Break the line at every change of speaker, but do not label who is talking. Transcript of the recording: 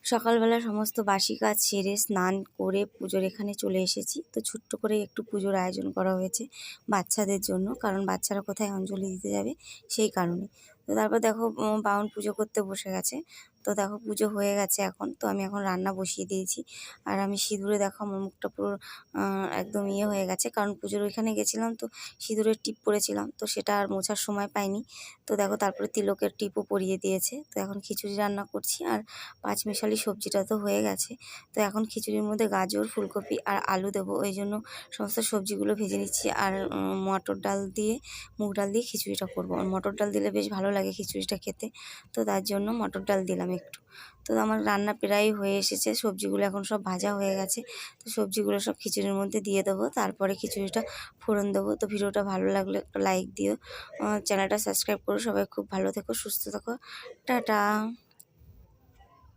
সকালবেলা সমস্ত বাসি কাজ সেরে স্নান করে পুজোর এখানে চলে এসেছি। তো ছোট্ট করে একটু পুজোর আয়োজন করা হয়েছে বাচ্চাদের জন্য, কারণ বাচ্চারা কোথায় অঞ্জলি দিতে যাবে সেই কারণে। তো তারপর দেখো বামুন পুজো করতে বসে গেছে। তো দেখো পুজো হয়ে গেছে এখন। তো আমি এখন রান্না বসিয়ে দিয়েছি। আর আমি সিঁদুরে দেখো আমার মুখটা পুরো একদম ইয়ে হয়ে গেছে, কারণ পুজোর ওইখানে গেছিলাম তো সিঁদুরের টিপ পরেছিলাম, তো সেটা আর মোছার সময় পাইনি। তো দেখো তারপরে তিলকের টিপও পরিয়ে দিয়েছে। তো এখন খিচুড়ি রান্না করছি, আর পাঁচমিশালি সবজিটা তো হয়ে গেছে। তো এখন খিচুড়ির মধ্যে গাজর, ফুলকপি আর আলু দেবো, ওই জন্য সমস্ত সবজিগুলো ভেজে নিচ্ছি। আর মটর ডাল দিয়ে, মুগ ডাল দিয়ে খিচুড়িটা করবো। আর মটর ডাল দিলে বেশ ভালো লাগে খিচুড়িটা খেতে, তো তার জন্য মটর ডাল দিলাম একটু। তো আমার রান্না প্রায় হয়ে এসেছে, সবজিগুলো এখন সব ভাজা হয়ে গেছে। তো সবজিগুলো সব খিচুড়ির মধ্যে দিয়ে দেবো, তারপরে খিচুড়িটা ফোড়ন দেবো। তো ভিডিওটা ভালো লাগলে একটা লাইক দিও, চ্যানেলটা সাবস্ক্রাইব করো। সবাই খুব ভালো থেকো, সুস্থ থেকো, টাটা।